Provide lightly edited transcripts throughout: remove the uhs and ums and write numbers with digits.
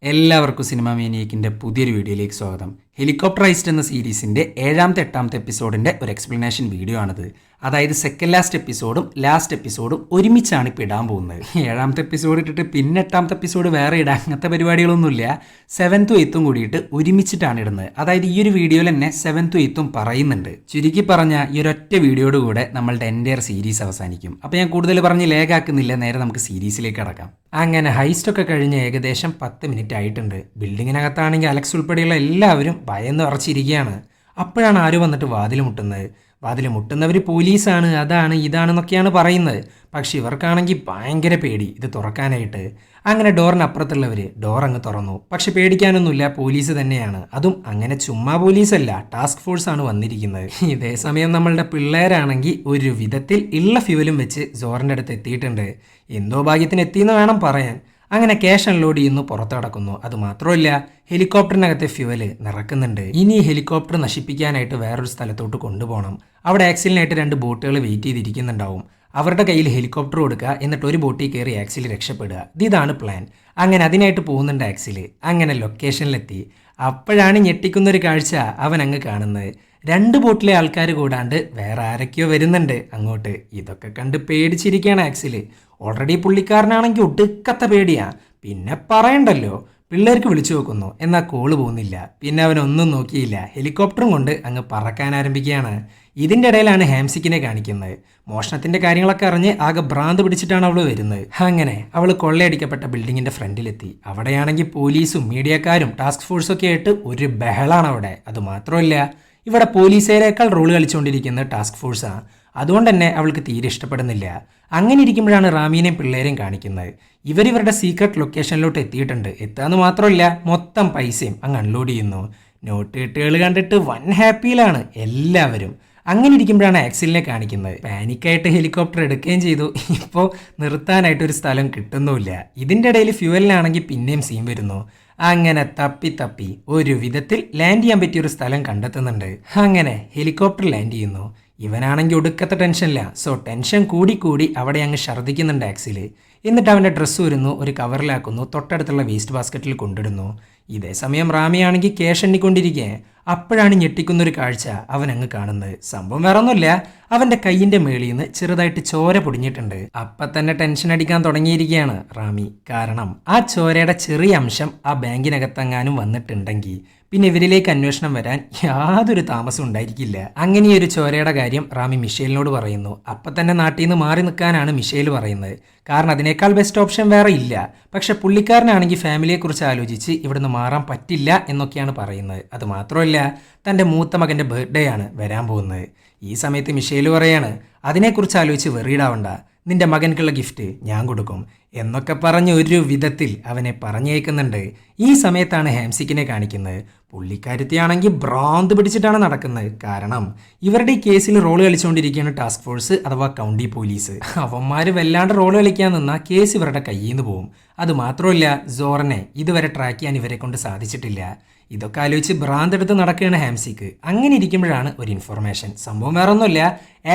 എല്ലാവർക്കും സിനിമ മേനിയക്കിൻ്റെ പുതിയൊരു വീഡിയോയിലേക്ക് സ്വാഗതം. ഹെലികോപ്റ്റർ ഹൈസ്റ്റ് എന്ന സീരീസിൻ്റെ 7ാമത്തെ 8ാമത്തെ എപ്പിസോഡിൻ്റെ ഒരു എക്സ്പ്ലനേഷൻ വീഡിയോ ആണിത്. അതായത് സെക്കൻഡ് ലാസ്റ്റ് എപ്പിസോഡും ഒരുമിച്ചാണ് ഇപ്പോൾ ഇടാൻ പോകുന്നത്. 7ാമത്തെ എപ്പിസോഡ് ഇട്ടിട്ട് പിന്നെ 8ാമത്തെ എപ്പിസോഡ് വേറെ ഇടാൻ അങ്ങനത്തെ പരിപാടികളൊന്നുമില്ല. 7th 8th കൂടിയിട്ട് ഒരുമിച്ചിട്ടാണ് ഇടുന്നത്. അതായത് ഈ ഒരു വീഡിയോയിൽ തന്നെ 7th 8th പറയുന്നുണ്ട്. ചുരുക്കി പറഞ്ഞാൽ ഈ ഒരൊറ്റ വീഡിയോയുടെ കൂടെ നമ്മളുടെ എൻ്റെയർ സീരീസ് അവസാനിക്കും. അപ്പോൾ ഞാൻ കൂടുതൽ പറഞ്ഞ് ലേഗാക്കുന്നില്ല, നേരെ നമുക്ക് സീരീസിലേക്ക് കടക്കാം. അങ്ങനെ ഹൈസ്റ്റൊക്കെ കഴിഞ്ഞ് ഏകദേശം 10 മിനിറ്റ് ആയിട്ടുണ്ട്. ബിൽഡിങ്ങിനകത്താണെങ്കിൽ അലക്സ് ഉൾപ്പെടെയുള്ള എല്ലാവരും ഭയന്ന് ഉറച്ചിരിക്കുകയാണ്. അപ്പോഴാണ് ആരോ വന്നിട്ട് വാതിൽ മുട്ടുന്നത്. വാതിൽ മുട്ടുന്നവർ പോലീസാണ്, അതാണ് ഇതാണെന്നൊക്കെയാണ് പറയുന്നത്. പക്ഷെ ഇവർക്കാണെങ്കിൽ ഭയങ്കര പേടി ഇത് തുറക്കാനായിട്ട്. അങ്ങനെ ഡോറിനപ്പുറത്തുള്ളവർ ഡോർ അങ്ങ് തുറന്നു. പക്ഷെ പേടിക്കാനൊന്നുമില്ല, പോലീസ് തന്നെയാണ്. അതും അങ്ങനെ ചുമ്മാ പോലീസല്ല, ടാസ്ക് ഫോഴ്സ് ആണ് വന്നിരിക്കുന്നത്. ഇതേ സമയം നമ്മളുടെ പിള്ളേരാണെങ്കിൽ ഒരു വിധത്തിൽ ഉള്ള ഫ്യൂവലും വെച്ച് സോറിൻ്റെ അടുത്ത് എത്തിയിട്ടുണ്ട്. എന്തോ ഭാഗ്യത്തിന് എത്തിയെന്ന് വേണം പറയാൻ. അങ്ങനെ ക്യാഷ് അൺലോഡ് ചെയ്യുന്നു, പുറത്ത് കിടക്കുന്നു. അതുമാത്രമല്ല, ഹെലികോപ്റ്ററിനകത്തെ ഫ്യൂവല് നിറക്കുന്നുണ്ട്. ഇനി ഹെലികോപ്റ്റർ നശിപ്പിക്കാനായിട്ട് വേറൊരു സ്ഥലത്തോട്ട് കൊണ്ടുപോകണം. അവിടെ ആക്സിലിനായിട്ട് 2 ബോട്ടുകൾ വെയിറ്റ് ചെയ്തിരിക്കുന്നുണ്ടാവും. അവരുടെ കയ്യിൽ ഹെലികോപ്റ്റർ കൊടുക്കുക, എന്നിട്ട് ഒരു ബോട്ടിൽ കയറി ആക്സിൽ രക്ഷപ്പെടുക. ഇതാണ് പ്ലാൻ. അങ്ങനെ അതിനായിട്ട് പോകുന്നുണ്ട് ആക്സിൽ. അങ്ങനെ ലൊക്കേഷനിലെത്തി. അപ്പോഴാണ് ഞെട്ടിക്കുന്നൊരു കാഴ്ച അവൻ അങ്ങ് കാണുന്നത്. 2 ബോട്ടിലെ ആൾക്കാർ കൂടാണ്ട് വേറെ ആരൊക്കെയോ വരുന്നുണ്ട് അങ്ങോട്ട്. ഇതൊക്കെ കണ്ട് പേടിച്ചിരിക്കുകയാണ് ആക്സിൽ. ഓൾറെഡി പുള്ളിക്കാരനാണെങ്കിൽ ഒടുക്കത്ത പേടിയാ. പിന്നെ പറയണ്ടല്ലോ, പിള്ളേർക്ക് വിളിച്ചു നോക്കുന്നു, എന്നാൽ കോള് പോകുന്നില്ല. പിന്നെ അവനൊന്നും നോക്കിയില്ല, ഹെലികോപ്റ്ററും കൊണ്ട് അങ്ങ് പറക്കാൻ ആരംഭിക്കുകയാണ്. ഇതിൻ്റെ ഇടയിലാണ് ഹാംസിക്കിനെ കാണിക്കുന്നത്. മോഷണത്തിൻ്റെ കാര്യങ്ങളൊക്കെ അറിഞ്ഞ് ആകെ ഭ്രാന്ത് പിടിച്ചിട്ടാണ് അവൾ വരുന്നത്. അങ്ങനെ അവൾ കൊള്ളയടിക്കപ്പെട്ട ബിൽഡിങ്ങിൻ്റെ ഫ്രണ്ടിലെത്തി. അവിടെയാണെങ്കിൽ പോലീസും മീഡിയക്കാരും ടാസ്ക് ഫോഴ്സൊക്കെ ആയിട്ട് ഒരു ബഹളാണ് അവിടെ. അതുമാത്രമല്ല, ഇവിടെ പോലീസുകാരേക്കാൾ റോള് കളിച്ചുകൊണ്ടിരിക്കുന്നത് ടാസ്ക് ഫോഴ്സാണ്. അതുകൊണ്ട് തന്നെ അവൾക്ക് തീരെ ഇഷ്ടപ്പെടുന്നില്ല. അങ്ങനെ ഇരിക്കുമ്പോഴാണ് റാമീനെയും പിള്ളേരെയും കാണിക്കുന്നത്. ഇവരുടെ സീക്രട്ട് ലൊക്കേഷനിലോട്ട് എത്തിയിട്ടുണ്ട്. എത്താന്ന് മാത്രമല്ല, മൊത്തം പൈസയും അങ്ങ് അൺലോഡ് ചെയ്യുന്നു. നോട്ട് കെട്ടുകൾ കണ്ടിട്ട് വൻ ഹാപ്പിയിലാണ് എല്ലാവരും. അങ്ങനെ ഇരിക്കുമ്പോഴാണ് ആക്സിലിനെ കാണിക്കുന്നത്. പാനിക്കായിട്ട് ഹെലികോപ്റ്റർ എടുക്കുകയും ചെയ്തു. ഇപ്പോൾ നിർത്താനായിട്ടൊരു സ്ഥലം കിട്ടുന്നുമില്ല. ഇതിൻ്റെ ഇടയിൽ ഫ്യൂവലിനാണെങ്കിൽ പിന്നെയും സീൻ വരുന്നു. അങ്ങനെ തപ്പി ഒരു വിധത്തിൽ ലാൻഡ് ചെയ്യാൻ പറ്റിയൊരു സ്ഥലം കണ്ടെത്തുന്നുണ്ട്. അങ്ങനെ ഹെലികോപ്റ്റർ ലാൻഡ് ചെയ്യുന്നു. ഇവനാണെങ്കിൽ ഒടുക്കത്തെ ടെൻഷനില്ല. സോ ടെൻഷൻ കൂടി അവിടെ അങ്ങ് ഛർദ്ദിക്കുന്നുണ്ട് ആക്സിൽ. എന്നിട്ട് അവൻ്റെ ഡ്രസ്സ് വരുന്നു, ഒരു കവറിലാക്കുന്നു, തൊട്ടടുത്തുള്ള വേസ്റ്റ് ബാസ്ക്കറ്റിൽ കൊണ്ടിടുന്നു. ഇതേ സമയം റാമിയാണെങ്കിൽ ക്യാഷ് എണ്ണിക്കൊണ്ടിരിക്കേ. അപ്പോഴാണ് ഞെട്ടിക്കുന്നൊരു കാഴ്ച അവൻ അങ്ങ് കാണുന്നത്. സംഭവം വേറെ ഒന്നുമില്ല, അവൻ്റെ കൈയിൻ്റെ മേളിൽ നിന്ന് ചെറുതായിട്ട് ചോര പൊടിഞ്ഞിട്ടുണ്ട്. അപ്പം തന്നെ ടെൻഷൻ അടിക്കാൻ തുടങ്ങിയിരിക്കുകയാണ് റാമി. കാരണം ആ ചോരയുടെ ചെറിയ അംശം ആ ബാങ്കിനകത്തെങ്ങാനും വന്നിട്ടുണ്ടെങ്കിൽ പിന്നെ ഇവരിലേക്ക് അന്വേഷണം വരാൻ യാതൊരു താമസം ഉണ്ടായിരിക്കില്ല. അങ്ങനെ ഒരു ചോരയുടെ കാര്യം റാമി മിഷേലിനോട് പറയുന്നു. അപ്പം തന്നെ നാട്ടിൽ നിന്ന് മാറി നിൽക്കാനാണ് മിഷേൽ പറയുന്നത്. കാരണം അതിനേക്കാൾ ബെസ്റ്റ് ഓപ്ഷൻ വേറെ ഇല്ല. പക്ഷെ പുള്ളിക്കാരനാണെങ്കിൽ ഫാമിലിയെക്കുറിച്ച് ആലോചിച്ച് ഇവിടുന്ന് മാറാൻ പറ്റില്ല എന്നൊക്കെയാണ് പറയുന്നത്. അതുമാത്രമല്ല, തൻ്റെ മൂത്ത മകൻ്റെ ബർത്ത്ഡേ ആണ് വരാൻ പോകുന്നത്. ഈ സമയത്ത് മിഷേൽ പറയാണ്, അതിനെക്കുറിച്ച് ആലോചിച്ച് വെറിയിടാവണ്ട, നിന്റെ മകൻക്കുള്ള ഗിഫ്റ്റ് ഞാൻ കൊടുക്കും എന്നൊക്കെ പറഞ്ഞ് ഒരു വിധത്തിൽ അവനെ പറഞ്ഞേക്കുന്നുണ്ട്. ഈ സമയത്താണ് ഹാംസിക്കിനെ കാണിക്കുന്നത്. പുള്ളിക്കാരത്തിയാണെങ്കിൽ ഭ്രാന്ത് പിടിച്ചിട്ടാണ് നടക്കുന്നത്. കാരണം ഇവരുടെ ഈ കേസിൽ റോള് കളിച്ചുകൊണ്ടിരിക്കുകയാണ് ടാസ്ക് ഫോഴ്സ് അഥവാ കൗണ്ടി പോലീസ്. അവന്മാർ വല്ലാണ്ട് റോള് കളിക്കാൻ നിന്നാൽ കേസ് ഇവരുടെ കയ്യിൽ നിന്ന് പോകും. അതുമാത്രമല്ല, സോറിനെ ഇതുവരെ ട്രാക്ക് ചെയ്യാൻ ഇവരെ കൊണ്ട് സാധിച്ചിട്ടില്ല. ഇതൊക്കെ ആലോചിച്ച് ഭ്രാന്തെടുത്ത് നടക്കുകയാണ് ഹാംസിക്ക്. അങ്ങനെ ഇരിക്കുമ്പോഴാണ് ഒരു ഇൻഫർമേഷൻ. സംഭവം വേറെ ഒന്നുമില്ല,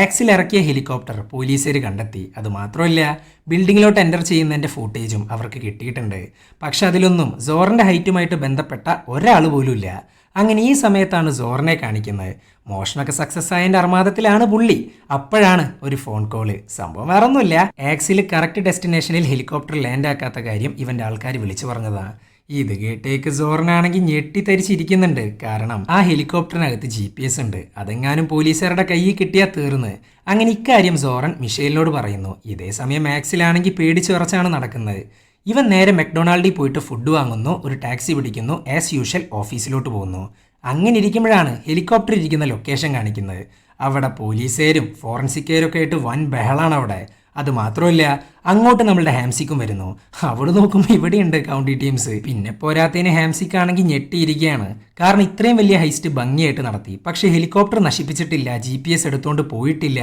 ആക്സിൽ ഇറക്കിയ ഹെലികോപ്റ്റർ പോലീസുകാർ കണ്ടെത്തി. അതുമാത്രമല്ല, ബിൽഡിങ്ങിലോട്ട് എൻ്റർ ചെയ്യുന്നതിൻ്റെ ഫൂട്ടേജും അവർക്ക് കിട്ടിയിട്ടുണ്ട്. പക്ഷെ അതിലൊന്നും സോറിൻ്റെ ഹൈറ്റുമായിട്ട് ബന്ധപ്പെട്ട ഒരാൾ പോലും ഇല്ല. അങ്ങനെ ഈ സമയത്താണ് സോറിനെ കാണിക്കുന്നത്. മോഷണമൊക്കെ സക്സസ് ആയതിൻ്റെ അർമാദത്തിലാണ് പുള്ളി. അപ്പോഴാണ് ഒരു ഫോൺ കോള്. സംഭവം വേറെ ഒന്നുമില്ല, ആക്സിൽ കറക്റ്റ് ഡെസ്റ്റിനേഷനിൽ ഹെലികോപ്റ്റർ ലാൻഡ് ആക്കാത്ത കാര്യം ഇവൻ്റെ ആൾക്കാർ വിളിച്ചു പറഞ്ഞതാണ്. ഇത് കേട്ടേക്ക് സോറിനാണെങ്കിൽ ഞെട്ടിത്തരിച്ചിരിക്കുന്നുണ്ട്. കാരണം ആ ഹെലികോപ്റ്ററിനകത്ത് GPS ഉണ്ട്. അതെങ്ങാനും പോലീസുകാരുടെ കയ്യിൽ കിട്ടിയാൽ തീർന്ന്. അങ്ങനെ ഇക്കാര്യം സോറൻ മിഷേലിനോട് പറയുന്നു. ഇതേ സമയം ആക്സിലാണെങ്കിൽ പേടിച്ച് വിറച്ചാണ് നടക്കുന്നത്. ഇവൻ നേരെ മെക്ഡൊണാൾഡിൽ പോയിട്ട് ഫുഡ് വാങ്ങുന്നു, ഒരു ടാക്സി പിടിക്കുന്നു, ആസ് യൂഷ്വൽ ഓഫീസിലോട്ട് പോകുന്നു. അങ്ങനെ ഇരിക്കുമ്പോഴാണ് ഹെലികോപ്റ്റർ ഇരിക്കുന്ന ലൊക്കേഷൻ കാണിക്കുന്നത്. അവിടെ പോലീസുകാരും ഫോറൻസിക്കുകാരും ഒക്കെ ആയിട്ട് വൻ ബഹളാണ് അവിടെ. അതുമാത്രമല്ല, അങ്ങോട്ട് നമ്മളുടെ ഹാംസിക്കും വരുന്നു. അവിടെ നോക്കുമ്പോൾ ഇവിടെയുണ്ട് കൗണ്ടി ടീംസ്. പിന്നെ പോരാത്തതിന് ഹാംസിക്കാണെങ്കിൽ ഞെട്ടിയിരിക്കുകയാണ്. കാരണം ഇത്രയും വലിയ ഹൈസ്റ്റ് ഭംഗിയായിട്ട് നടത്തി, പക്ഷേ ഹെലികോപ്റ്റർ നശിപ്പിച്ചിട്ടില്ല, GPS എടുത്തുകൊണ്ട് പോയിട്ടില്ല.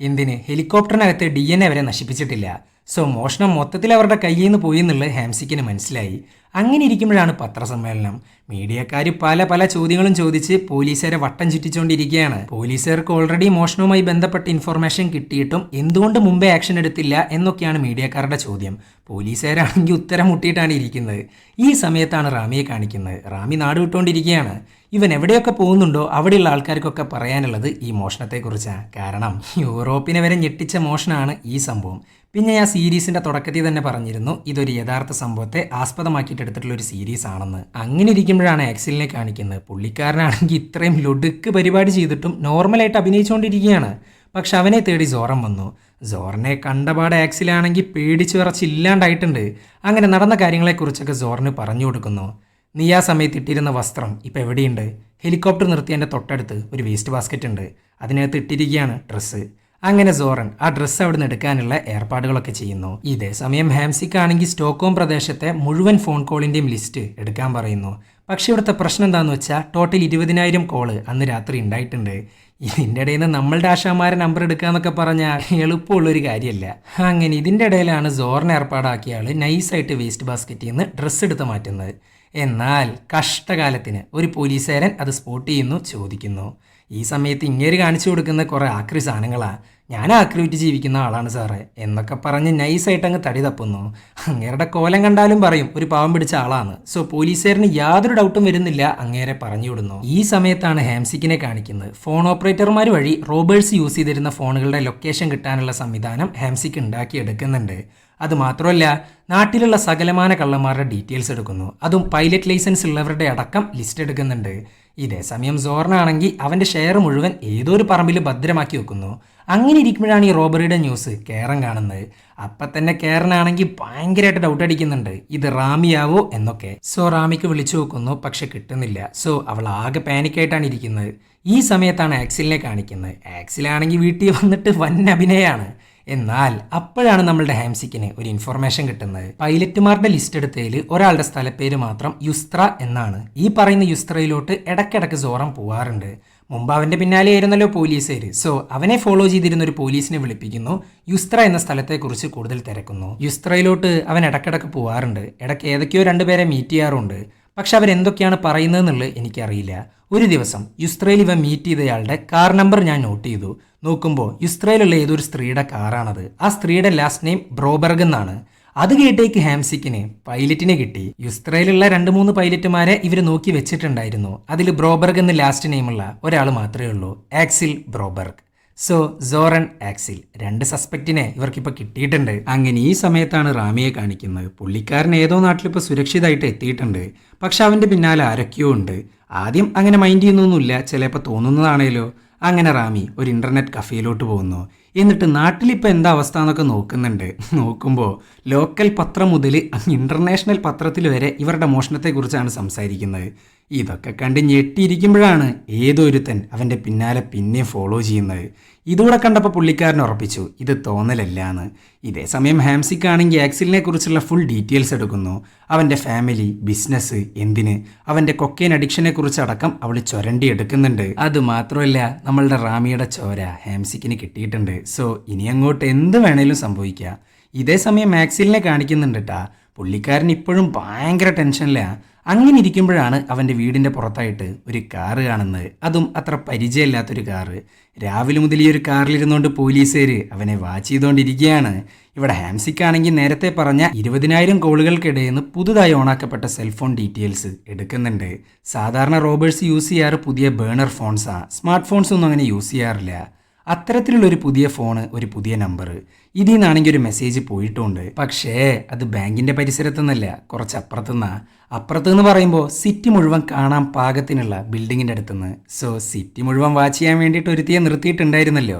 എന്തിന്? ഹെലികോപ്റ്ററിനകത്ത് DNA വരെ നശിപ്പിച്ചിട്ടില്ല. സോ മോഷണം മൊത്തത്തിൽ അവരുടെ കയ്യിൽ നിന്ന് പോയി എന്നുള്ളത് ഹാംസിക്കിന് മനസ്സിലായി. അങ്ങനെ ഇരിക്കുമ്പോഴാണ് പത്രസമ്മേളനം. മീഡിയക്കാർ പല ചോദ്യങ്ങളും ചോദിച്ച് പോലീസുകാരെ വട്ടം ചുറ്റിച്ചുകൊണ്ടിരിക്കുകയാണ്. പോലീസുകാർക്ക് ഓൾറെഡി മോഷണവുമായി ബന്ധപ്പെട്ട ഇൻഫർമേഷൻ കിട്ടിയിട്ടും എന്തുകൊണ്ട് മുമ്പേ ആക്ഷൻ എടുത്തില്ല എന്നൊക്കെയാണ് മീഡിയക്കാരുടെ ചോദ്യം. പോലീസുകാരാണെങ്കിൽ ഉത്തരം മുട്ടിയിട്ടാണ് ഇരിക്കുന്നത്. ഈ സമയത്താണ് റാമിയെ കാണിക്കുന്നത്. റാമി നാട് വിട്ടുകൊണ്ടിരിക്കുകയാണ്. ഇവൻ എവിടെയൊക്കെ പോകുന്നുണ്ടോ അവിടെയുള്ള ആൾക്കാർക്കൊക്കെ പറയാനുള്ളത് ഈ മോഷണത്തെക്കുറിച്ചാണ്. കാരണം യൂറോപ്പിനെ വരെ ഞെട്ടിച്ച മോഷണമാണ് ഈ സംഭവം. പിന്നെ ഞാൻ സീരീസിന്റെ തുടക്കത്തിൽ തന്നെ പറഞ്ഞിരുന്നു ഇതൊരു യഥാർത്ഥ സംഭവത്തെ ആസ്പദമാക്കിയിട്ട് എടുത്തിട്ടുള്ള ഒരു സീരീസ് ആണെന്ന്. അങ്ങനെ ഇരിക്കുമ്പോഴാണ് ആക്സിലിനെ കാണിക്കുന്നത്. പുള്ളിക്കാരനാണെങ്കിൽ ഇത്രയും ലൊടുക്ക് പരിപാടി ചെയ്തിട്ടും നോർമലായിട്ട് അഭിനയിച്ചുകൊണ്ടിരിക്കുകയാണ്. പക്ഷെ അവനെ തേടി സോറൻ വന്നു. സോറിനെ കണ്ടപാടെ ആക്സിലാണെങ്കിൽ പേടിച്ചു വിറച്ചില്ലാണ്ടായിട്ടുണ്ട്. അങ്ങനെ നടന്ന കാര്യങ്ങളെക്കുറിച്ചൊക്കെ സോറിന് പറഞ്ഞു കൊടുക്കുന്നു. നീ ആ സമയത്ത് ഇട്ടിരുന്ന വസ്ത്രം ഇപ്പം എവിടെയുണ്ട്? ഹെലികോപ്റ്റർ നിർത്തിയതിൻ്റെ തൊട്ടടുത്ത് ഒരു വേസ്റ്റ് ബാസ്ക്കറ്റ് ഉണ്ട്, അതിനകത്ത് ഇട്ടിരിക്കുകയാണ് ഡ്രസ്സ്. അങ്ങനെ സോറൻ ആ ഡ്രസ്സ് അവിടെ നിന്ന് എടുക്കാനുള്ള ഏർപ്പാടുകളൊക്കെ ചെയ്യുന്നു. ഇതേ സമയം ഹാംസിക്കാണെങ്കിൽ സ്റ്റോക്ക്ഹോം പ്രദേശത്തെ മുഴുവൻ ഫോൺ കോളിൻ്റെയും ലിസ്റ്റ് എടുക്കാൻ പറയുന്നു. പക്ഷേ ഇവിടുത്തെ പ്രശ്നം എന്താണെന്ന് വെച്ചാൽ ടോട്ടൽ 20,000 കോള് അന്ന് രാത്രി ഉണ്ടായിട്ടുണ്ട്. ഇതിൻ്റെ ഇടയിൽ നിന്ന് നമ്മളുടെ ആശാമാരെ നമ്പർ എടുക്കാന്നൊക്കെ പറഞ്ഞാൽ എളുപ്പമുള്ളൊരു കാര്യമല്ല. അങ്ങനെ ഇതിൻ്റെ ഇടയിലാണ് സോറിനെ ഏർപ്പാടാക്കിയ ആൾ നൈസായിട്ട് വേസ്റ്റ് ബാസ്ക്കറ്റിൽ നിന്ന് ഡ്രസ്സ് എടുത്ത് മാറ്റുന്നത്. എന്നാൽ കഷ്ടകാലത്തിന് ഒരു പോലീസുകാരൻ അത് സ്പോട്ട് ചെയ്യുന്നു, ചോദിക്കുന്നു. ഈ സമയത്ത് ഇങ്ങേര് കാണിച്ചു കൊടുക്കുന്ന കുറേ ആക്രി സാധനങ്ങളാണ്. ഞാൻ ആക്രിവിറ്റ് ജീവിക്കുന്ന ആളാണ് സാറേ എന്നൊക്കെ പറഞ്ഞ് നൈസായിട്ട് അങ്ങ് തടി തപ്പുന്നു. അങ്ങേരുടെ കോലം കണ്ടാലും പറയും ഒരു പാവം പിടിച്ച ആളാണ്. സോ പോലീസുകാരന് യാതൊരു ഡൗട്ടും വരുന്നില്ല, അങ്ങേരെ പറഞ്ഞു വിടുന്നു. ഈ സമയത്താണ് ഹാംസിക്കിനെ കാണിക്കുന്നത്. ഫോൺ ഓപ്പറേറ്റർമാർ വഴി റോബേഴ്സ് യൂസ് ചെയ്തിരുന്ന ഫോണുകളുടെ ലൊക്കേഷൻ കിട്ടാനുള്ള സംവിധാനം ഹാംസിക്ക് ഉണ്ടാക്കിയെടുക്കുന്നുണ്ട്. അതുമാത്രമല്ല നാട്ടിലുള്ള സകലമാന കള്ളന്മാരുടെ ഡീറ്റെയിൽസ് എടുക്കുന്നു. അതും പൈലറ്റ് ലൈസൻസ് ഉള്ളവരുടെ അടക്കം ലിസ്റ്റ് എടുക്കുന്നുണ്ട്. ഇതേ സമയം സോറിനാണെങ്കിൽ അവൻ്റെ ഷെയർ മുഴുവൻ ഏതോ ഒരു പറമ്പിൽ ഭദ്രമാക്കി വെക്കുന്നു. അങ്ങനെ ഇരിക്കുമ്പോഴാണ് ഈ റോബറിയുടെ ന്യൂസ് കേരൻ കാണുന്നത്. അപ്പം തന്നെ കേരനാണെങ്കിൽ ഭയങ്കരമായിട്ട് ഡൗട്ട് അടിക്കുന്നുണ്ട് ഇത് റാമിയാവോ എന്നൊക്കെ. സോ റാമിക്ക് വിളിച്ചു നോക്കുന്നു, പക്ഷെ കിട്ടുന്നില്ല. സോ അവൾ ആകെ പാനിക്കായിട്ടാണ് ഇരിക്കുന്നത്. ഈ സമയത്താണ് ആക്സിലിനെ കാണിക്കുന്നത്. ആക്സിലാണെങ്കിൽ വീട്ടിൽ വന്നിട്ട് വൻ അഭിനയമാണ്. എന്നാൽ അപ്പോഴാണ് നമ്മളുടെ ഹാംസിക്കിന് ഒരു ഇൻഫർമേഷൻ കിട്ടുന്നത്. പൈലറ്റുമാരുടെ ലിസ്റ്റ് എടുത്തതിൽ ഒരാളുടെ സ്ഥലപ്പേര് മാത്രം യുസ്ത്ര എന്നാണ്. ഈ പറയുന്ന യുസ്ത്രയിലോട്ട് ഇടയ്ക്കിടയ്ക്ക് സോറൻ പോവാറുണ്ട്. മുമ്പ് അവൻ്റെ പിന്നാലെ ആയിരുന്നല്ലോ പോലീസുകാർ. സോ അവനെ ഫോളോ ചെയ്തിരുന്ന ഒരു പോലീസിനെ വിളിപ്പിക്കുന്നു. യുസ്ത്ര എന്ന സ്ഥലത്തെക്കുറിച്ച് കൂടുതൽ തിരക്കുന്നു. യുസ്ത്രയിലോട്ട് അവൻ ഇടയ്ക്കിടയ്ക്ക് പോവാറുണ്ട്. ഇടയ്ക്ക് ഏതൊക്കെയോ 2 പേരെ മീറ്റ് ചെയ്യാറുണ്ട്. പക്ഷെ അവരെന്തൊക്കെയാണ് പറയുന്നതെന്നുള്ളത് എനിക്കറിയില്ല. ഒരു ദിവസം യുസ്ത്രയിൽ ഇവൻ മീറ്റ് ചെയ്തയാളുടെ കാർ നമ്പർ ഞാൻ നോട്ട് ചെയ്തു. നോക്കുമ്പോൾ യുസ്ത്രയിലുള്ള ഏതൊരു സ്ത്രീയുടെ കാറാണത്. ആ സ്ത്രീയുടെ ലാസ്റ്റ് നെയിം ബ്രോബർഗ് എന്നാണ്. അത് കേട്ടേക്ക് ഹാംസിക്കിന് പൈലറ്റിനെ കിട്ടി. യുസ്ത്രയിലുള്ള 2-3 പൈലറ്റുമാരെ ഇവർ നോക്കി വെച്ചിട്ടുണ്ടായിരുന്നു. അതിൽ ബ്രോബർഗ് എന്ന് ലാസ്റ്റ് നെയിമുള്ള ഒരാൾ മാത്രമേ ഉള്ളൂ, ആക്സിൽ ബ്രോബർഗ്. സോ സോറൻ ആക്സിൽ 2 സസ്പെക്റ്റിനെ ഇവർക്കിപ്പോൾ കിട്ടിയിട്ടുണ്ട്. അങ്ങനെ ഈ സമയത്താണ് റാമിയെ കാണിക്കുന്നത്. പുള്ളിക്കാരൻ ഏതോ നാട്ടിലിപ്പോൾ സുരക്ഷിതമായിട്ട് എത്തിയിട്ടുണ്ട്. പക്ഷെ അവൻ്റെ പിന്നാലെ ആരൊക്കെയോ ഉണ്ട്. ആദ്യം അങ്ങനെ മൈൻഡ് ചെയ്യുന്നൊന്നുമില്ല, ചിലപ്പോൾ തോന്നുന്നതാണേലോ. അങ്ങനെ റാമി ഒരു ഇൻ്റർനെറ്റ് കഫേയിലോട്ട് പോകുന്നു. എന്നിട്ട് നാട്ടിലിപ്പോൾ എന്താ അവസ്ഥ എന്നൊക്കെ നോക്കുന്നുണ്ട്. നോക്കുമ്പോൾ ലോക്കൽ പത്രം മുതൽ ഇൻ്റർനാഷണൽ പത്രത്തിൽ വരെ ഇവരുടെ മോഷണത്തെക്കുറിച്ചാണ് സംസാരിക്കുന്നത്. ഇതൊക്കെ കണ്ട് ഞെട്ടിയിരിക്കുമ്പോഴാണ് ഏതോ ഒരുത്തൻ അവൻ്റെ പിന്നാലെ പിന്നെ ഫോളോ ചെയ്യുന്നത്. ഇതൂടെ കണ്ടപ്പോൾ പുള്ളിക്കാരൻ ഉറപ്പിച്ചു ഇത് തോന്നലല്ല എന്ന്. ഇതേ സമയം ഹാംസിക്കാണെങ്കിൽ ആക്സിലിനെ കുറിച്ചുള്ള ഫുൾ ഡീറ്റെയിൽസ് എടുക്കുന്നു. അവൻ്റെ ഫാമിലി, ബിസിനസ്, എന്തിന് അവൻ്റെ കൊക്കെയിൻ അഡിക്ഷനെ കുറിച്ചടക്കം അവൾ ചുരണ്ടി എടുക്കുന്നുണ്ട്. അത് മാത്രമല്ല നമ്മളുടെ റാമിയുടെ ചോര ഹാംസിക്കിന് കിട്ടിയിട്ടുണ്ട്. സോ ഇനി അങ്ങോട്ട് എന്ത് വേണേലും സംഭവിക്കാം. ഇതേ സമയം ആക്സിലിനെ കാണിക്കുന്നുണ്ട് കേട്ടാ. പുള്ളിക്കാരൻ ഇപ്പോഴും ഭയങ്കര ടെൻഷനിലാണ്. അങ്ങനെ ഇരിക്കുമ്പോഴാണ് അവൻ്റെ വീടിൻ്റെ പുറത്തായിട്ട് ഒരു കാറ് കാണുന്നത്. അതും അത്ര പരിചയമില്ലാത്തൊരു കാറ്. രാവിലെ മുതൽ ഈ ഒരു കാറിലിരുന്നുകൊണ്ട് പോലീസുകാർ അവനെ വാച്ച് ചെയ്തുകൊണ്ടിരിക്കുകയാണ്. ഇവിടെ ഹാംസിക്കാണെങ്കിൽ നേരത്തെ പറഞ്ഞ 20,000 കോളുകൾക്കിടയിൽ നിന്ന് പുതുതായി ഓണാക്കപ്പെട്ട സെൽഫോൺ ഡീറ്റെയിൽസ് എടുക്കുന്നുണ്ട്. സാധാരണ റോബേഴ്സ് യൂസ് ചെയ്യാറ് പുതിയ ബേണർ ഫോൺസാണ്. സ്മാർട്ട് ഫോൺസ് ഒന്നും അങ്ങനെ യൂസ് ചെയ്യാറില്ല. അത്തരത്തിലുള്ളൊരു പുതിയ ഫോണ്, ഒരു പുതിയ നമ്പർ. ഇതിൽ നിന്നാണെങ്കിൽ ഒരു മെസ്സേജ് പോയിട്ടുമുണ്ട്. പക്ഷേ അത് ബാങ്കിൻ്റെ പരിസരത്തുനിന്നല്ല, കുറച്ച് അപ്പുറത്തുനിന്നാണ്. അപ്പുറത്തുനിന്ന് പറയുമ്പോൾ സിറ്റി മുഴുവൻ കാണാൻ പാകത്തിനുള്ള ബിൽഡിങ്ങിൻ്റെ അടുത്തുനിന്ന്. സോ സിറ്റി മുഴുവൻ വാച്ച് ചെയ്യാൻ വേണ്ടിയിട്ട് ഒരുത്തിയെ നിർത്തിയിട്ടുണ്ടായിരുന്നല്ലോ,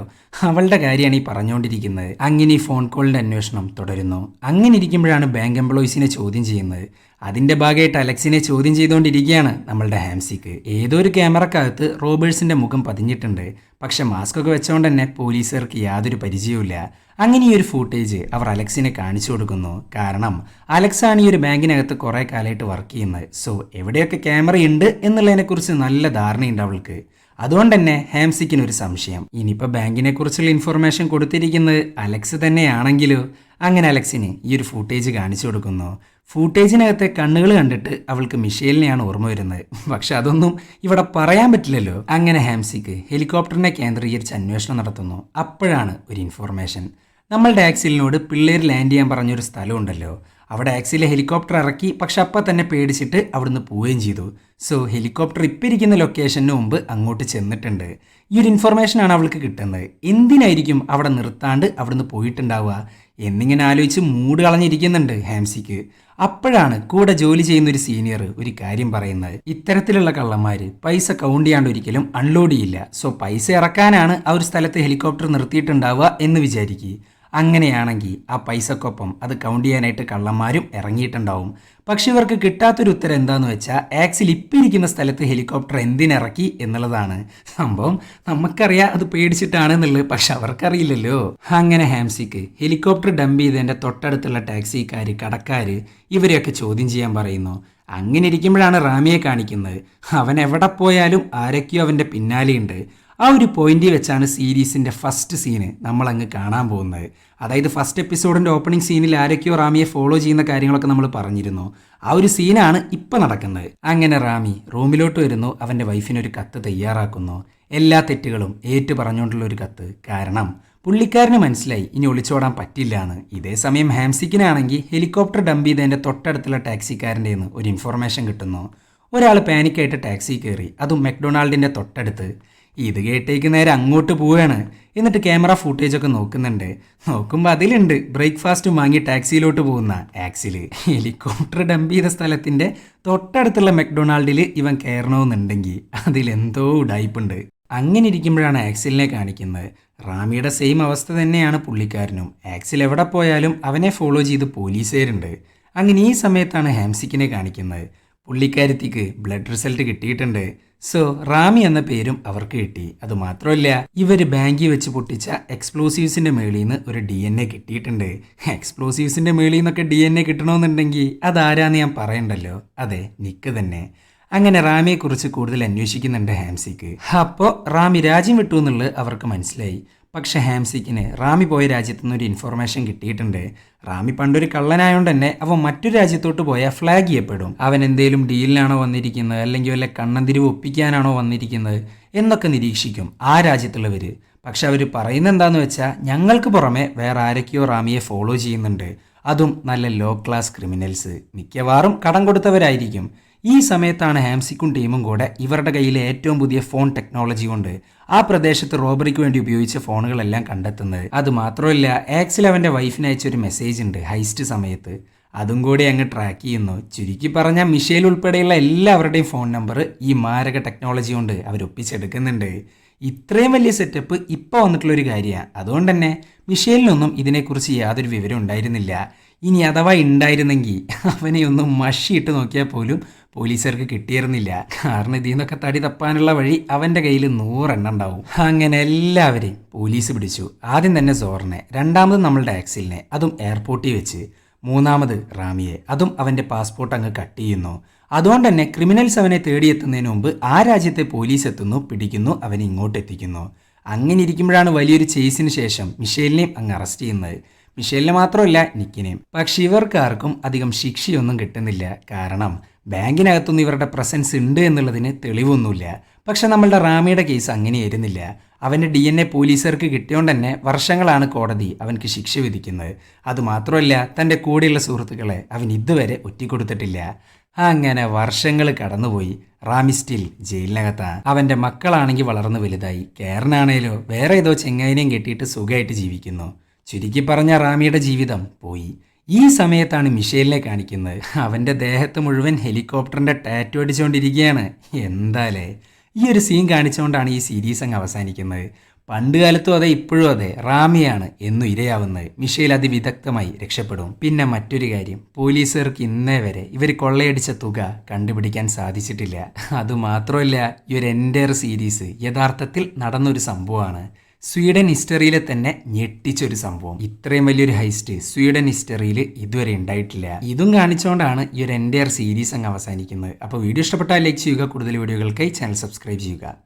അവളുടെ കാര്യമാണ് ഈ പറഞ്ഞുകൊണ്ടിരിക്കുന്നത്. അങ്ങനെ ഈ ഫോൺ കോളിൻ്റെ അന്വേഷണം തുടരുന്നു. അങ്ങനെ ഇരിക്കുമ്പോഴാണ് ബാങ്ക് എംപ്ലോയീസിനെ ചോദ്യം ചെയ്യുന്നത്. അതിൻ്റെ ഭാഗമായിട്ട് അലക്സിനെ ചോദ്യം ചെയ്തുകൊണ്ടിരിക്കുകയാണ് നമ്മളുടെ ഹാംസിക്ക്. ഏതോ ഒരു ക്യാമറക്കകത്ത് റോബേഴ്സിൻ്റെ മുഖം പതിഞ്ഞിട്ടുണ്ട്. പക്ഷെ മാസ്ക് ഒക്കെ വെച്ചുകൊണ്ട് തന്നെ പോലീസുകാർക്ക് യാതൊരു പരിചയവുമില്ല. അങ്ങനെ ഈ ഒരു ഫൂട്ടേജ് അവർ അലക്സിനെ കാണിച്ചു കൊടുക്കുന്നു. കാരണം അലക്സാണ് ഈ ഒരു ബാങ്കിനകത്ത് കുറേ കാലമായിട്ട് വർക്ക് ചെയ്യുന്നത്. സോ എവിടെയൊക്കെ ക്യാമറ ഉണ്ട് എന്നുള്ളതിനെക്കുറിച്ച് നല്ല ധാരണയുണ്ട് അവൾക്ക്. അതുകൊണ്ട് തന്നെ ഹാംസിക്കിനൊരു സംശയം, ഇനിയിപ്പോൾ ബാങ്കിനെ കുറിച്ചുള്ള ഇൻഫർമേഷൻ കൊടുത്തിരിക്കുന്നത് അലക്സ് തന്നെയാണെങ്കിലോ. അങ്ങനെ അലക്സിന് ഈ ഒരു ഫൂട്ടേജ് കാണിച്ചു കൊടുക്കുന്നു. ഫൂട്ടേജിനകത്തെ കണ്ണുകൾ കണ്ടിട്ട് അവൾക്ക് മിഷേലിനെയാണ് ഓർമ്മ വരുന്നത്. പക്ഷെ അതൊന്നും ഇവിടെ പറയാൻ പറ്റില്ലല്ലോ. അങ്ങനെ ഹാംസിക്ക് ഹെലികോപ്റ്ററിനെ കേന്ദ്രീകരിച്ച് അന്വേഷണം നടത്തുന്നു. അപ്പോഴാണ് ഒരു ഇൻഫോർമേഷൻ. നമ്മളുടെ ആക്സിലിനോട് പിള്ളേർ ലാൻഡ് ചെയ്യാൻ പറഞ്ഞൊരു സ്ഥലമുണ്ടല്ലോ, അവിടെ ആക്സിലെ ഹെലികോപ്റ്റർ ഇറക്കി. പക്ഷെ അപ്പം തന്നെ പേടിച്ചിട്ട് അവിടുന്ന് പോവുകയും ചെയ്തു. സോ ഹെലികോപ്റ്റർ ഇപ്പം ഇരിക്കുന്ന ലൊക്കേഷന് മുമ്പ് അങ്ങോട്ട് ചെന്നിട്ടുണ്ട്. ഈ ഒരു ഇൻഫർമേഷനാണ് അവൾക്ക് കിട്ടുന്നത്. എന്തിനായിരിക്കും അവിടെ നിർത്താണ്ട് അവിടുന്ന് പോയിട്ടുണ്ടാവുക എന്നിങ്ങനെ ആലോചിച്ച് മൂഡ് കളഞ്ഞിരിക്കുന്നുണ്ട് ഹാംസിക്ക്. അപ്പോഴാണ് കൂടെ ജോലി ചെയ്യുന്ന ഒരു സീനിയർ ഒരു കാര്യം പറയുന്നത്. ഇത്തരത്തിലുള്ള കള്ളന്മാര് പൈസ കൗണ്ട് ചെയ്യാണ്ട് ഒരിക്കലും അൺലോഡ് ചെയ്യില്ല. സോ പൈസ ഇറക്കാനാണ് ആ ഒരു സ്ഥലത്ത് ഹെലികോപ്റ്റർ നിർത്തിയിട്ടുണ്ടാവുക എന്ന് വിചാരിക്കുക. അങ്ങനെയാണെങ്കിൽ ആ പൈസക്കൊപ്പം അത് കൗണ്ട് ചെയ്യാനായിട്ട് കള്ളന്മാരും ഇറങ്ങിയിട്ടുണ്ടാവും. പക്ഷെ ഇവർക്ക് കിട്ടാത്തൊരു ഉത്തരം എന്താന്ന് വെച്ചാൽ ആക്സിൽ ഇപ്പം ഇരിക്കുന്ന സ്ഥലത്ത് ഹെലികോപ്റ്റർ എന്തിനിറക്കി എന്നുള്ളതാണ്. സംഭവം നമുക്കറിയാം അത് പേടിച്ചിട്ടാണ് എന്നുള്ളത്, പക്ഷെ അവർക്കറിയില്ലല്ലോ. അങ്ങനെ ഹാംസിക്ക് ഹെലികോപ്റ്റർ ഡംപ് ചെയ്തതിൻ്റെ തൊട്ടടുത്തുള്ള ടാക്സിക്കാർ, കടക്കാർ ഇവരെയൊക്കെ ചോദ്യം ചെയ്യാൻ പറയുന്നു. അങ്ങനെ ഇരിക്കുമ്പോഴാണ് റാമിയെ കാണിക്കുന്നത്. അവൻ എവിടെ പോയാലും ആരൊക്കെയോ അവൻ്റെ പിന്നാലെയുണ്ട്. ആ ഒരു പോയിന്റിൽ വെച്ചാണ് സീരീസിൻ്റെ ഫസ്റ്റ് സീന് നമ്മളങ്ങ് കാണാൻ പോകുന്നത്. അതായത് ഫസ്റ്റ് എപ്പിസോഡിൻ്റെ ഓപ്പണിംഗ് സീനിൽ ആരൊക്കെയോ റാമിയെ ഫോളോ ചെയ്യുന്ന കാര്യങ്ങളൊക്കെ നമ്മൾ പറഞ്ഞിരുന്നു. ആ ഒരു സീനാണ് ഇപ്പം നടക്കുന്നത്. അങ്ങനെ റാമി റൂമിലോട്ട് വരുന്നു. അവൻ്റെ വൈഫിനൊരു കത്ത് തയ്യാറാക്കുന്നു. എല്ലാ തെറ്റുകളും ഏറ്റു പറഞ്ഞുകൊണ്ടുള്ള ഒരു കത്ത്. കാരണം പുള്ളിക്കാരന് മനസ്സിലായി ഇനി ഒളിച്ചോടാൻ പറ്റില്ല എന്ന്. ഇതേ സമയം ഹാംസിക്കിനാണെങ്കിൽ ഹെലികോപ്റ്റർ ഡംപ് ചെയ്തതിൻ്റെ തൊട്ടടുത്തുള്ള ടാക്സിക്കാരൻ്റെ നിന്ന് ഒരു ഇൻഫർമേഷൻ കിട്ടുന്നു. ഒരാൾ പാനിക്കായിട്ട് ടാക്സി കയറി, അതും മെക്ഡൊണാൾഡിൻ്റെ തൊട്ടടുത്ത്. ഇത് കേട്ടേക്ക് നേരെ അങ്ങോട്ട് പോവുകയാണ്. എന്നിട്ട് ക്യാമറ ഫുട്ടേജൊക്കെ നോക്കുന്നുണ്ട്. നോക്കുമ്പോൾ അതിലുണ്ട് ബ്രേക്ക്ഫാസ്റ്റ് വാങ്ങി ടാക്സിയിലോട്ട് പോകുന്ന ആക്സില്. ഹെലികോപ്റ്റർ ഡംപ് ചെയ്ത സ്ഥലത്തിൻ്റെ തൊട്ടടുത്തുള്ള മെക്ഡൊണാൾഡിൽ ഇവൻ കയറണമെന്നുണ്ടെങ്കിൽ അതിലെന്തോ ഉടായ്പുണ്ട്. അങ്ങനെ ഇരിക്കുമ്പോഴാണ് ആക്സിലിനെ കാണിക്കുന്നത്. റാമിയുടെ സെയിം അവസ്ഥ തന്നെയാണ് പുള്ളിക്കാരനും. ആക്സിൽ എവിടെ പോയാലും അവനെ ഫോളോ ചെയ്ത് പോലീസുകാരുണ്ട്. അങ്ങനെ ഈ സമയത്താണ് ഹാംസിക്കിനെ കാണിക്കുന്നത്. പുള്ളിക്കാരത്തിക്ക് ബ്ലഡ് റിസൾട്ട് കിട്ടിയിട്ടുണ്ട്. സോ റാമി എന്ന പേരും അവർക്ക് കിട്ടി. അതുമാത്രമല്ല, ഇവർ ബാങ്കിൽ വെച്ച് പൊട്ടിച്ച എക്സ്പ്ലോസീവ്സിൻ്റെ മേളിൽ നിന്ന് ഒരു DNA കിട്ടിയിട്ടുണ്ട്. എക്സ്പ്ലോസീവ്സിൻ്റെ മേളിൽ നിന്നൊക്കെ DNA കിട്ടണമെന്നുണ്ടെങ്കിൽ അതാരാന്ന് ഞാൻ പറയണ്ടല്ലോ. അതെ, നിക്ക് തന്നെ. അങ്ങനെ റാമിയെക്കുറിച്ച് കൂടുതൽ അന്വേഷിക്കുന്നുണ്ട് ഹാംസിക്ക്. അപ്പോൾ റാമി രാജ്യം വിട്ടു എന്നുള്ളത് അവർക്ക് മനസ്സിലായി. പക്ഷെ ഹാംസിക്കിന് റാമി പോയ രാജ്യത്തു നിന്നൊരു ഇൻഫർമേഷൻ കിട്ടിയിട്ടുണ്ട്. റാമി പണ്ടൊരു കള്ളനായോണ്ട് തന്നെ അവൻ മറ്റൊരു രാജ്യത്തോട്ട് പോയാൽ ഫ്ലാഗ് ചെയ്യപ്പെടും. അവൻ എന്തേലും ഡീലിനാണോ വന്നിരിക്കുന്നത്, അല്ലെങ്കിൽ വല്ല കണ്ണന്തിരിവ് ഒപ്പിക്കാനാണോ വന്നിരിക്കുന്നത് എന്നൊക്കെ നിരീക്ഷിക്കും ആ രാജ്യത്തുള്ളവർ. പക്ഷെ അവർ പറയുന്നത് എന്താണെന്ന് വെച്ചാൽ ഞങ്ങൾക്ക് പുറമെ വേറെ ആരൊക്കെയോ റാമിയെ ഫോളോ ചെയ്യുന്നുണ്ട്. അതും നല്ല ലോ ക്ലാസ് ക്രിമിനൽസ്, മിക്കവാറും കടം കൊടുത്തവരായിരിക്കും. ഈ സമയത്താണ് ഹാംസിക്കും ടീമും കൂടെ ഇവരുടെ കയ്യിലെ ഏറ്റവും പുതിയ ഫോൺ ടെക്നോളജി കൊണ്ട് ആ പ്രദേശത്ത് റോബറിക്ക് വേണ്ടി ഉപയോഗിച്ച ഫോണുകളെല്ലാം കണ്ടെത്തുന്നത്. അതുമാത്രമല്ല, ആക്സിൽ അവൻ്റെ വൈഫിന് അയച്ചൊരു മെസ്സേജ് ഉണ്ട് ഹൈസ്റ്റ് സമയത്ത്. അതും കൂടി അങ്ങ് ട്രാക്ക് ചെയ്യുന്നു. ചുരുക്കി പറഞ്ഞാൽ മിഷേൽ ഉൾപ്പെടെയുള്ള എല്ലാവരുടെയും ഫോൺ നമ്പർ ഈ മാരക ടെക്നോളജി കൊണ്ട് അവർ ഒപ്പിച്ചെടുക്കുന്നുണ്ട്. ഇത്രയും വലിയ സെറ്റപ്പ് ഇപ്പോൾ വന്നിട്ടുള്ളൊരു കാര്യമാണ്. അതുകൊണ്ട് തന്നെ മിഷേലിനൊന്നും ഇതിനെക്കുറിച്ച് യാതൊരു വിവരം ഉണ്ടായിരുന്നില്ല. ഇനി അഥവാ ഉണ്ടായിരുന്നെങ്കിൽ അവനെ ഒന്ന് മഷിയിട്ട് നോക്കിയാൽ പോലും പോലീസുകാർക്ക് കിട്ടിയിരുന്നില്ല. കാരണം ഇതിൽ നിന്നൊക്കെ തടി തപ്പാനുള്ള വഴി അവൻ്റെ കയ്യിൽ 100 എണ്ണം ഉണ്ടാവും. അങ്ങനെ എല്ലാവരെയും പോലീസ് പിടിച്ചു. ആദ്യം തന്നെ സോറിനെ, രണ്ടാമത് നമ്മളുടെ ആക്സിലിനെ, അതും എയർപോർട്ടിൽ വെച്ച്, മൂന്നാമത് റാമിയെ, അതും അവൻ്റെ പാസ്പോർട്ട് അങ്ങ് കട്ട് ചെയ്യുന്നു. അതുകൊണ്ട് തന്നെ ക്രിമിനൽസ് അവനെ തേടിയെത്തുന്നതിന് മുമ്പ് ആ രാജ്യത്തെ പോലീസ് എത്തുന്നു, പിടിക്കുന്നു, അവനെ ഇങ്ങോട്ട് എത്തിക്കുന്നു. അങ്ങനെ ഇരിക്കുമ്പോഴാണ് വലിയൊരു ചേസിന് ശേഷം മിഷേലിനെയും അങ്ങ് അറസ്റ്റ് ചെയ്യുന്നത്. മിഷേലിനെ മാത്രമല്ല, നിക്കിനെയും. പക്ഷെ ഇവർക്കാർക്കും അധികം ശിക്ഷയൊന്നും കിട്ടുന്നില്ല. കാരണം ബാങ്കിനകത്തൊന്നും ഇവരുടെ പ്രസൻസ് ഉണ്ട് എന്നുള്ളതിന് തെളിവൊന്നുമില്ല. പക്ഷെ നമ്മളുടെ റാമിയുടെ കേസ് അങ്ങനെയായിരുന്നില്ല. അവൻ്റെ DNA പോലീസുകാർക്ക് കിട്ടിയോണ്ട് തന്നെ വർഷങ്ങളാണ് കോടതി അവൻക്ക് ശിക്ഷ വിധിക്കുന്നത്. അതുമാത്രമല്ല, തൻ്റെ കൂടെയുള്ള സുഹൃത്തുക്കളെ അവൻ ഇതുവരെ ഒറ്റിക്കൊടുത്തിട്ടില്ല. അങ്ങനെ വർഷങ്ങൾ കടന്നുപോയി. റാമി സ്റ്റിൽ ജയിലിനകത്താണ്. അവൻ്റെ മക്കളാണെങ്കിൽ വളർന്ന് വലുതായി. കേരനാണേലോ വേറെ ഏതോ ചെങ്ങായിനെയും കെട്ടിയിട്ട് സുഖമായിട്ട് ജീവിക്കുന്നു. ചുരുക്കി പറഞ്ഞ റാമിയുടെ ജീവിതം പോയി. ഈ സമയത്താണ് മിഷേലിനെ കാണിക്കുന്നത്. അവൻ്റെ ദേഹത്ത് മുഴുവൻ ഹെലികോപ്റ്ററിൻ്റെ ടാറ്റു അടിച്ചുകൊണ്ടിരിക്കുകയാണ്. എന്താലേ, ഈ ഒരു സീൻ കാണിച്ചുകൊണ്ടാണ് ഈ സീരീസ് അങ്ങ് അവസാനിക്കുന്നത്. പണ്ട് കാലത്തും അതെ, ഇപ്പോഴും അതെ, റാമിയാണ് എന്നും ഇരയാവുന്നത്. മിഷേൽ അതിവിദഗ്ധമായി രക്ഷപ്പെടും. പിന്നെ മറ്റൊരു കാര്യം, പോലീസുകാർക്ക് ഇന്നേ വരെ ഇവർ കൊള്ളയടിച്ച തുക കണ്ടുപിടിക്കാൻ സാധിച്ചിട്ടില്ല. അതുമാത്രമല്ല, ഈ ഒരു എൻ്റയർ സീരീസ് യഥാർത്ഥത്തിൽ നടന്നൊരു സംഭവമാണ്. സ്വീഡൻ ഹിസ്റ്ററിയിലെ തന്നെ ഞെട്ടിച്ചൊരു സംഭവം. ഇത്രയും വലിയൊരു ഹൈസ്റ്റ് സ്വീഡൻ ഹിസ്റ്ററിയിൽ ഇതുവരെ ഉണ്ടായിട്ടില്ല. ഇതും കാണിച്ചുകൊണ്ടാണ് ഈ ഒരു എൻ്റയർ സീരീസ് അങ്ങ് അവസാനിക്കുന്നത്. അപ്പോൾ വീഡിയോ ഇഷ്ടപ്പെട്ടാൽ ലൈക്ക് ചെയ്യുക. കൂടുതൽ വീഡിയോകൾക്കായി ചാനൽ സബ്സ്ക്രൈബ് ചെയ്യുക.